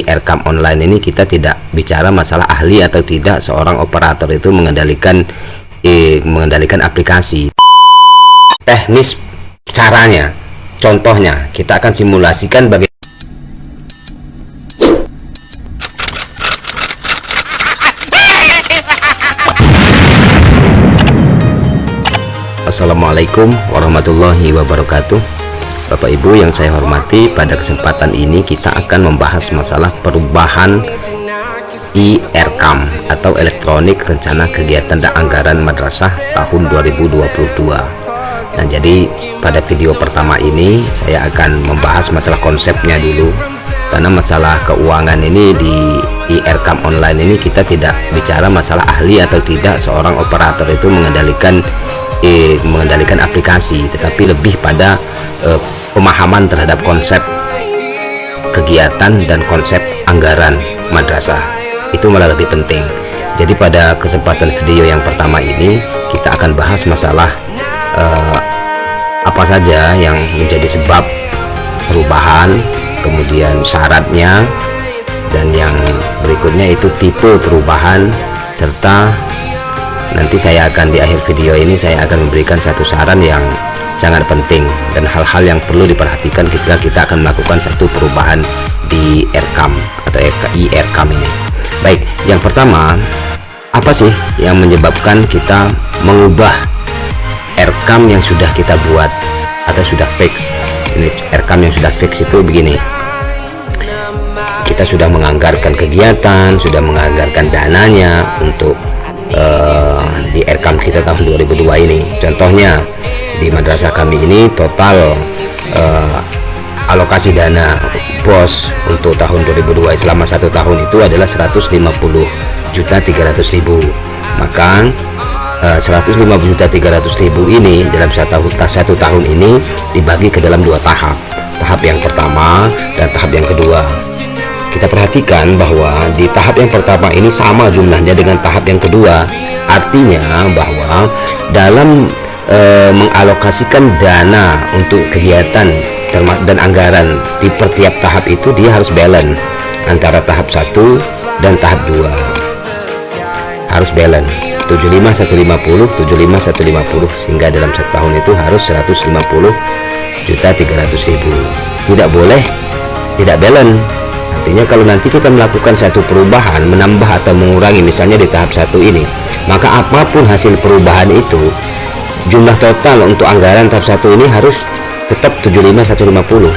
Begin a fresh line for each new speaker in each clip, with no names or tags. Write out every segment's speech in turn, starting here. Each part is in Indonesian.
eRkam online ini kita tidak bicara masalah ahli atau tidak seorang operator itu mengendalikan aplikasi. Teknis caranya, contohnya kita akan simulasikan bagaimana. Assalamualaikum warahmatullahi wabarakatuh. Bapak Ibu yang saya hormati, pada kesempatan ini kita akan membahas masalah perubahan eRkam atau Elektronik Rencana Kegiatan dan Anggaran Madrasah tahun 2022. Nah, jadi pada video pertama ini saya akan membahas masalah konsepnya dulu, karena masalah keuangan ini di eRkam online ini kita tidak bicara masalah ahli atau tidak seorang operator itu mengendalikan aplikasi, tetapi lebih pada pemahaman terhadap konsep kegiatan dan konsep anggaran madrasah. Itu malah lebih penting. Jadi pada kesempatan video yang pertama ini kita akan bahas masalah apa saja yang menjadi sebab perubahan, kemudian syaratnya, dan yang berikutnya itu tipe perubahan, serta nanti saya akan di akhir video ini saya akan memberikan satu saran yang sangat penting dan hal-hal yang perlu diperhatikan ketika kita akan melakukan satu perubahan di eRkam atau eRkam ini. Baik, yang pertama, apa sih yang menyebabkan kita mengubah eRkam yang sudah kita buat atau sudah fix? Ini eRkam yang sudah fix itu begini. Kita sudah menganggarkan kegiatan, sudah menganggarkan dananya untuk di eRkam kita tahun 2002 ini. Contohnya di madrasah kami ini total alokasi dana BOS untuk tahun 2002 selama satu tahun itu adalah 150.300.000. Maka 150.300.000 ini dalam satu tahun ini dibagi ke dalam dua tahap. Tahap yang pertama dan tahap yang kedua. Kita perhatikan bahwa di tahap yang pertama ini sama jumlahnya dengan tahap yang kedua. Artinya bahwa dalam mengalokasikan dana untuk kegiatan dan anggaran di tiap tahap itu dia harus balance antara tahap 1 dan tahap 2. Harus balance 75 150 75 150, sehingga dalam satu tahun itu harus 150.300.000. Tidak boleh tidak balance. Artinya kalau nanti kita melakukan satu perubahan, menambah atau mengurangi misalnya di tahap 1 ini, maka apapun hasil perubahan itu, jumlah total untuk anggaran tahap 1 ini harus tetap 75 150.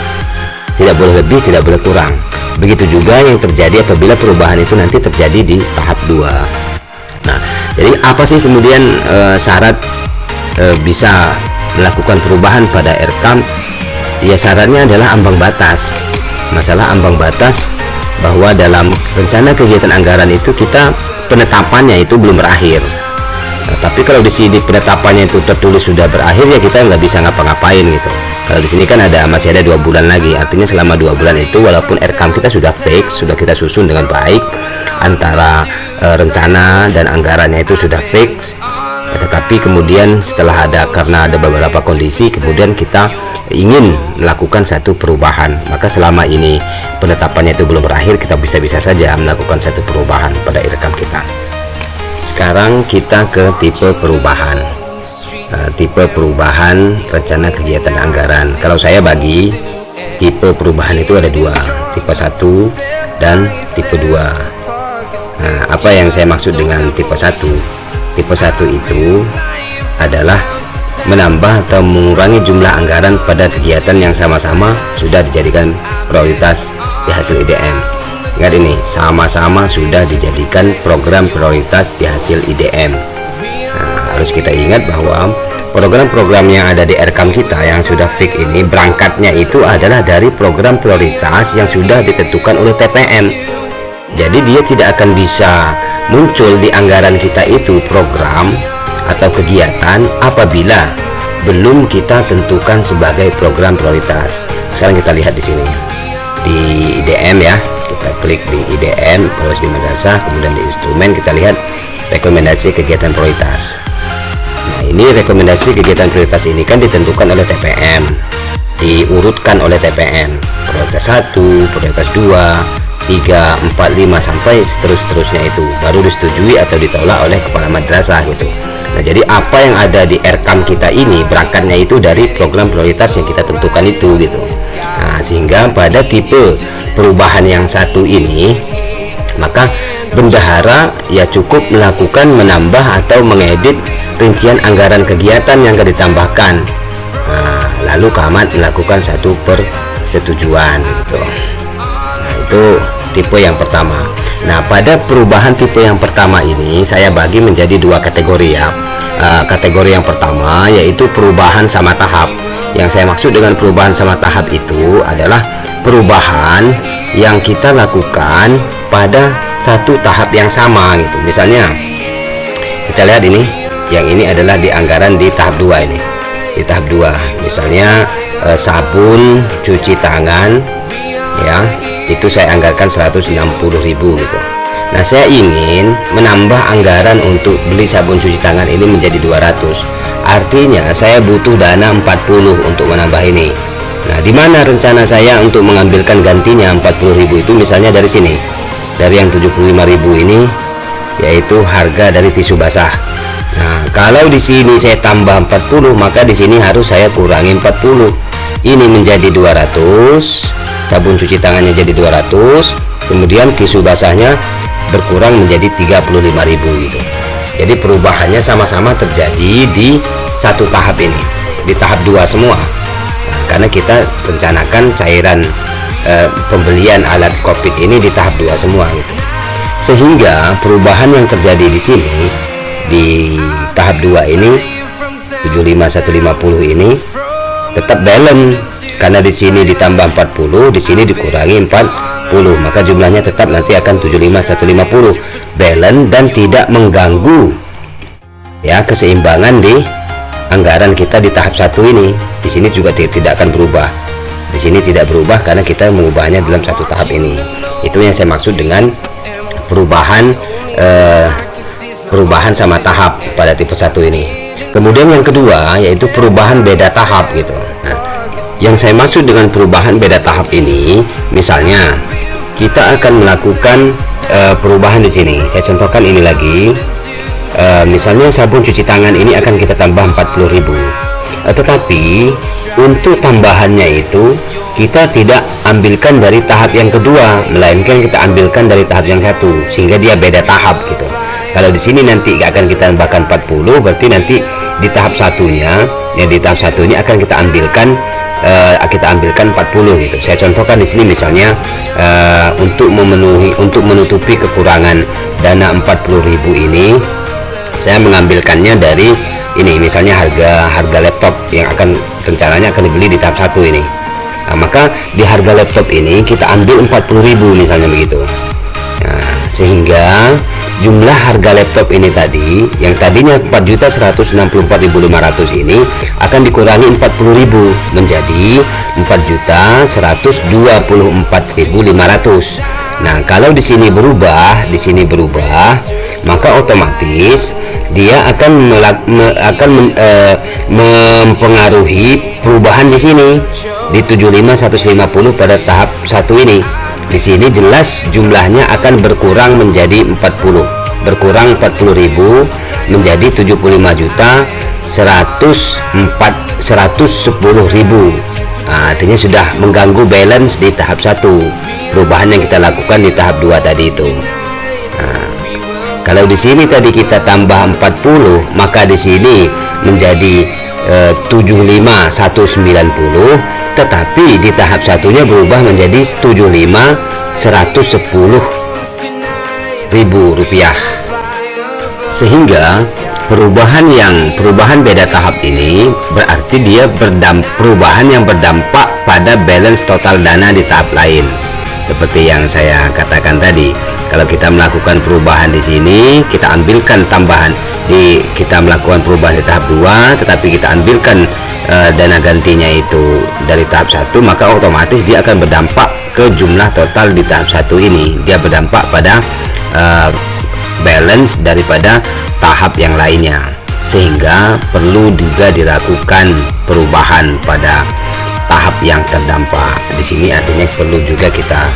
Tidak boleh lebih, tidak boleh kurang. Begitu juga yang terjadi apabila perubahan itu nanti terjadi di tahap 2. Nah, jadi apa sih kemudian syarat bisa melakukan perubahan pada eRkam? Ya, syaratnya adalah ambang batas. Masalah ambang batas, bahwa dalam rencana kegiatan anggaran itu kita penetapannya itu belum berakhir. Nah, tapi kalau di sini penetapannya itu tertulis sudah berakhir, ya kita nggak bisa ngapa-ngapain gitu. Kalau di sini kan masih ada 2 bulan lagi. Artinya selama 2 bulan itu walaupun eRkam kita sudah fix, sudah kita susun dengan baik, antara rencana dan anggarannya itu sudah fix, tetapi kemudian karena ada beberapa kondisi, kemudian kita ingin melakukan satu perubahan, maka selama ini penetapannya itu belum berakhir, kita bisa-bisa saja melakukan satu perubahan pada eRkam kita. Sekarang kita ke tipe perubahan. Tipe perubahan rencana kegiatan anggaran. Kalau saya bagi tipe perubahan itu ada 2, tipe 1 dan tipe 2. Nah, apa yang saya maksud dengan tipe 1? Tipe 1 itu adalah menambah atau mengurangi jumlah anggaran pada kegiatan yang sama-sama sudah dijadikan prioritas di hasil IDM. Ingat ini, sama-sama sudah dijadikan program prioritas di hasil IDM. Nah, harus kita ingat bahwa program-program yang ada di eRkam kita yang sudah fix ini berangkatnya itu adalah dari program prioritas yang sudah ditentukan oleh TPM. Jadi dia tidak akan bisa muncul di anggaran kita itu program atau kegiatan apabila belum kita tentukan sebagai program prioritas. Sekarang kita lihat di sini di IDM ya, kita klik di IDM, terus di madrasah, kemudian di instrumen kita lihat rekomendasi kegiatan prioritas. Nah, ini rekomendasi kegiatan prioritas ini kan ditentukan oleh TPM, diurutkan oleh TPM, prioritas 1, prioritas 2, 3, 4, 5 sampai seterusnya itu baru disetujui atau ditolak oleh kepala madrasah gitu. Nah, jadi apa yang ada di RKAM kita ini berangkatnya itu dari program prioritas yang kita tentukan itu gitu. Nah, sehingga pada tipe perubahan yang satu ini, maka bendahara ya cukup melakukan menambah atau mengedit rincian anggaran kegiatan yang akan ditambahkan. Nah, lalu camat melakukan satu persetujuan gitu. Nah, itu tipe yang pertama. Nah, pada perubahan tipe yang pertama ini saya bagi menjadi dua kategori ya. Kategori yang pertama yaitu perubahan sama tahap. Yang saya maksud dengan perubahan sama tahap itu adalah perubahan yang kita lakukan pada satu tahap yang sama gitu. Misalnya kita lihat ini, yang ini adalah di anggaran di tahap 2 ini. Di tahap 2 misalnya sabun cuci tangan ya, itu saya anggarkan 160.000 gitu. Nah, saya ingin menambah anggaran untuk beli sabun cuci tangan ini menjadi 200. Artinya saya butuh dana 40 untuk menambah ini. Nah, di mana rencana saya untuk mengambilkan gantinya 40.000 itu? Misalnya dari sini. Dari yang 75.000 ini yaitu harga dari tisu basah. Nah, kalau di sini saya tambah 40, maka di sini harus saya kurangi 40. Ini menjadi 200. Sabun cuci tangannya jadi 200, kemudian tisu basahnya berkurang menjadi 35.000 gitu. Jadi perubahannya sama-sama terjadi di satu tahap ini, di tahap 2 semua. Nah, karena kita rencanakan cairan pembelian alat COVID ini di tahap 2 semua gitu. Sehingga perubahan yang terjadi di sini di tahap 2 ini 75.150 ini tetap balance, karena di sini ditambah 40, di sini dikurangi 40, maka jumlahnya tetap nanti akan 75.150 balance dan tidak mengganggu ya keseimbangan di anggaran kita di tahap 1 ini. Di sini juga tidak akan berubah. Di sini tidak berubah karena kita mengubahnya dalam satu tahap ini. Itu yang saya maksud dengan perubahan perubahan sama tahap pada tipe 1 ini. Kemudian yang kedua yaitu perubahan beda tahap gitu. Nah, yang saya maksud dengan perubahan beda tahap ini, misalnya kita akan melakukan perubahan di sini. Saya contohkan ini lagi. Misalnya sabun cuci tangan ini akan kita tambah 40.000. Tetapi untuk tambahannya itu kita tidak ambilkan dari tahap yang kedua, melainkan kita ambilkan dari tahap yang satu, sehingga dia beda tahap gitu. Kalau di sini nanti akan kita tambahkan 40, berarti nanti di tahap satunya, ya di tahap satunya akan kita ambilkan 40 gitu. Saya contohkan di sini misalnya untuk menutupi kekurangan dana 40.000 ini, saya mengambilkannya dari ini, misalnya harga laptop yang akan rencananya akan dibeli di tahap 1 ini. Nah, maka di harga laptop ini kita ambil 40.000 misalnya begitu. Nah, sehingga jumlah harga laptop ini tadi yang tadinya 4.164.500 ini akan dikurangi 40.000 menjadi 4.124.500. Nah, kalau di sini berubah, maka otomatis dia akan mempengaruhi perubahan di sini di 75.150 pada tahap 1 ini. Di sini jelas jumlahnya akan berkurang menjadi 40, berkurang 40.000 menjadi 75.110.000. Nah, artinya sudah mengganggu balance di tahap 1, perubahan yang kita lakukan di tahap 2 tadi itu. Nah, kalau di sini tadi kita tambah 40, maka di sini menjadi 75.190, tetapi di tahap satunya berubah menjadi 75.110.000 rupiah. Sehingga perubahan beda tahap ini berarti dia perubahan yang berdampak pada balance total dana di tahap lain. Seperti yang saya katakan tadi, kalau kita melakukan perubahan di sini, kita ambilkan tambahan kita melakukan perubahan di tahap 2, tetapi kita ambilkan dana gantinya itu dari tahap 1, maka otomatis dia akan berdampak ke jumlah total di tahap 1 ini. Dia berdampak pada balance daripada tahap yang lainnya, sehingga perlu juga dilakukan perubahan pada tahap yang terdampak. Di sini artinya perlu juga kita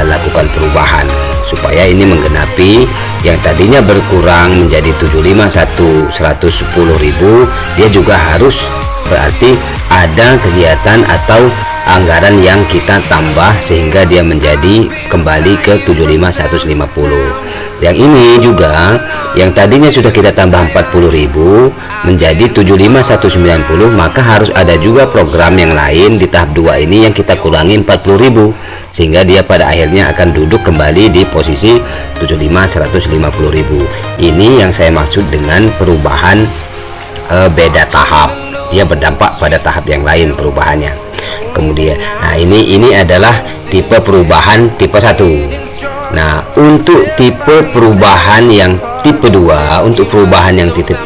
lakukan perubahan supaya ini menggenapi yang tadinya berkurang menjadi 751.110.000, dia juga harus berarti ada kegiatan atau anggaran yang kita tambah sehingga dia menjadi kembali ke 75150. Yang ini juga yang tadinya sudah kita tambah 40.000 menjadi 75190, maka harus ada juga program yang lain di tahap 2 ini yang kita kurangi 40.000 sehingga dia pada akhirnya akan duduk kembali di posisi 75150.000. Ini yang saya maksud dengan perubahan beda tahap, dia berdampak pada tahap yang lain perubahannya. Kemudian nah ini adalah tipe perubahan tipe 1. Nah, untuk tipe perubahan yang tipe 2, untuk perubahan yang tipe 2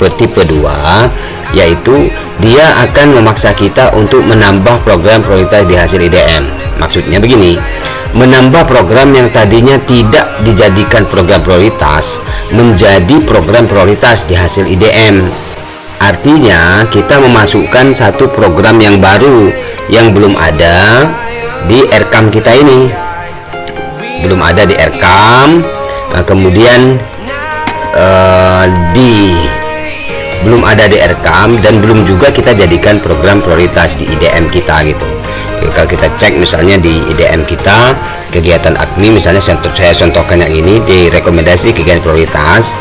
yaitu dia akan memaksa kita untuk menambah program prioritas di hasil IDM. Maksudnya begini, menambah program yang tadinya tidak dijadikan program prioritas menjadi program prioritas di hasil IDM. Artinya kita memasukkan satu program yang baru yang belum ada di RKAM kita ini, belum ada di RKAM. Kemudian belum ada di RKAM dan belum juga kita jadikan program prioritas di IDM kita gitu. Kalau kita cek misalnya di IDM kita kegiatan AKMI, misalnya saya contohkan yang ini di rekomendasi kegiatan prioritas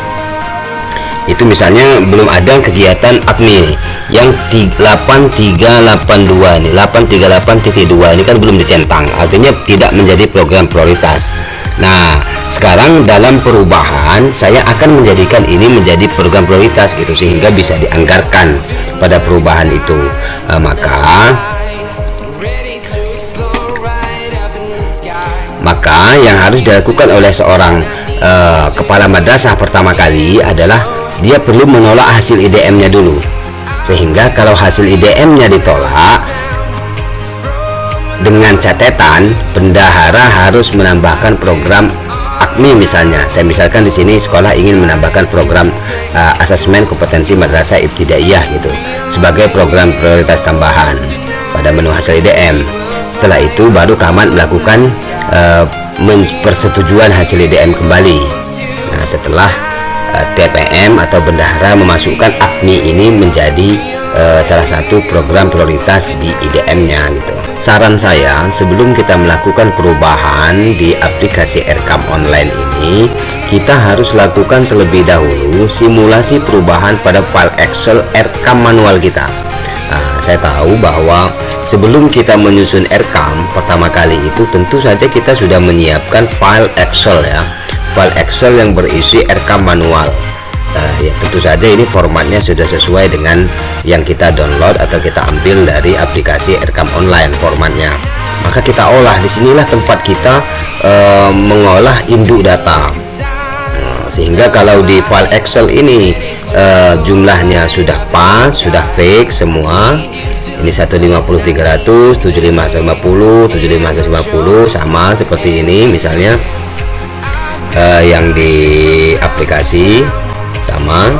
itu misalnya belum ada kegiatan AKMI yang 8382 ini, 838.2 ini kan belum dicentang, artinya tidak menjadi program prioritas. Nah, sekarang dalam perubahan saya akan menjadikan ini menjadi program prioritas gitu sehingga bisa dianggarkan pada perubahan itu. Maka yang harus dilakukan oleh seorang kepala madrasah pertama kali adalah dia perlu menolak hasil IDM-nya dulu, sehingga kalau hasil IDM-nya ditolak dengan catatan bendahara harus menambahkan program AKMI. Misalnya saya misalkan di sini sekolah ingin menambahkan program asesmen kompetensi madrasah ibtidaiyah gitu sebagai program prioritas tambahan pada menu hasil IDM. Setelah itu baru Camat melakukan persetujuan hasil IDM kembali. Nah, setelah TPM atau bendahara memasukkan AKMI ini menjadi salah satu program prioritas di IDM-nya gitu. Saran saya, sebelum kita melakukan perubahan di aplikasi RKAM online ini, kita harus lakukan terlebih dahulu simulasi perubahan pada file Excel RKAM manual kita. Nah, saya tahu bahwa sebelum kita menyusun RKAM pertama kali itu tentu saja kita sudah menyiapkan file Excel ya, file Excel yang berisi RKAM manual. Ya tentu saja ini formatnya sudah sesuai dengan yang kita download atau kita ambil dari aplikasi RKAM online formatnya. Maka kita olah, disinilah tempat kita mengolah induk data. Sehingga kalau di file Excel ini jumlahnya sudah pas, sudah fix semua. Ini 150.300, 75.150, 75.150 sama seperti ini misalnya yang di aplikasi sama,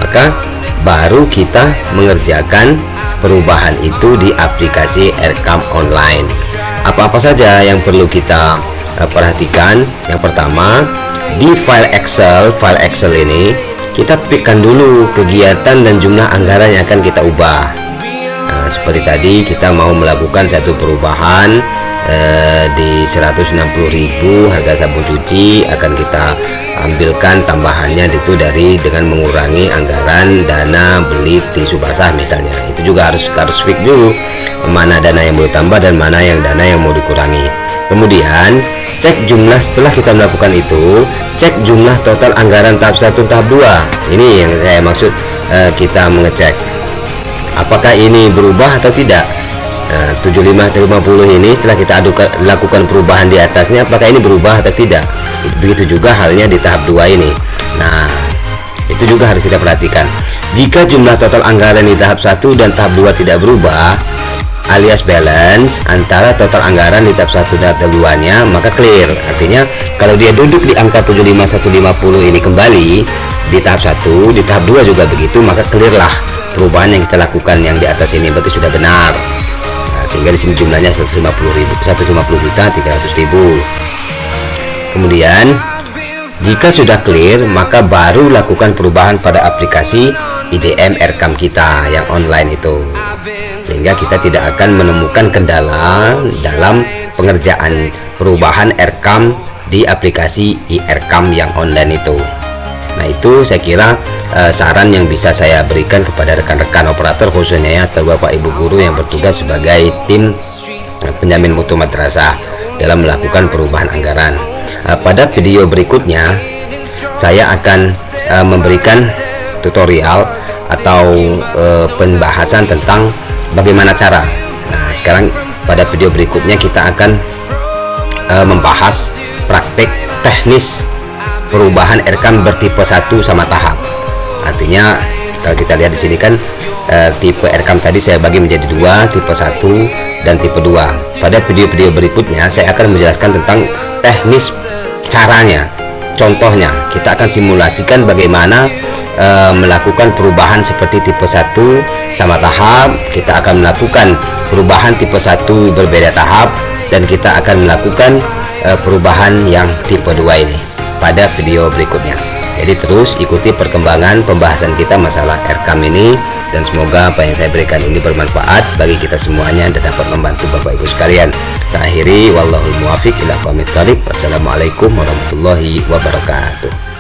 maka baru kita mengerjakan perubahan itu di aplikasi RKAM online. Apa-apa saja yang perlu kita perhatikan? Yang pertama, di file Excel ini kita pikirkan dulu kegiatan dan jumlah anggaran yang akan kita ubah. Nah, seperti tadi kita mau melakukan satu perubahan di 160.000 harga sabun cuci, akan kita ambilkan tambahannya itu dengan mengurangi anggaran dana beli tisu basah misalnya. Itu juga harus fix dulu mana dana yang mau ditambah dan mana yang dana yang mau dikurangi. Kemudian cek jumlah, setelah kita melakukan itu cek jumlah total anggaran tahap 1 tahap 2. Ini yang saya maksud, kita mengecek apakah ini berubah atau tidak. 75.50 ini setelah kita lakukan perubahan di atasnya, apakah ini berubah atau tidak. Begitu juga halnya di tahap 2 ini. Nah, itu juga harus kita perhatikan. Jika jumlah total anggaran di tahap 1 dan tahap 2 tidak berubah alias balance antara total anggaran di tahap 1 dan tahap 2 nya, maka clear. Artinya kalau dia duduk di angka 75.150 ini kembali di tahap 1, di tahap 2 juga begitu, maka clear lah perubahan yang kita lakukan yang di atas ini berarti sudah benar. sehingga di sini jumlahnya 150.300.000. Kemudian jika sudah clear, maka baru lakukan perubahan pada aplikasi IDM Erekam kita yang online itu, sehingga kita tidak akan menemukan kendala dalam pengerjaan perubahan Erekam di aplikasi Erekam yang online itu. Nah, itu saya kira saran yang bisa saya berikan kepada rekan-rekan operator, khususnya atau Bapak Ibu guru yang bertugas sebagai tim penjamin mutu madrasah dalam melakukan perubahan anggaran. Pada video berikutnya saya akan memberikan tutorial atau pembahasan tentang bagaimana cara. Nah, sekarang pada video berikutnya kita akan membahas praktek teknis perubahan Erekam bertipe 1 sama tahap. Artinya kalau kita lihat di sini kan tipe Erekam tadi saya bagi menjadi 2, tipe 1 dan tipe 2. Pada video-video berikutnya saya akan menjelaskan tentang teknis caranya. Contohnya, kita akan simulasikan bagaimana melakukan perubahan seperti tipe 1 sama tahap. Kita akan melakukan perubahan tipe 1 berbeda tahap, dan kita akan melakukan perubahan yang tipe 2 ini pada video berikutnya. Jadi terus ikuti perkembangan pembahasan kita masalah Erekam ini, dan semoga apa yang saya berikan ini bermanfaat bagi kita semuanya dan dapat membantu Bapak Ibu sekalian. Saya akhiri, wallahul muwafiq ila aqwamit thoriq. Wassalamualaikum warahmatullahi wabarakatuh.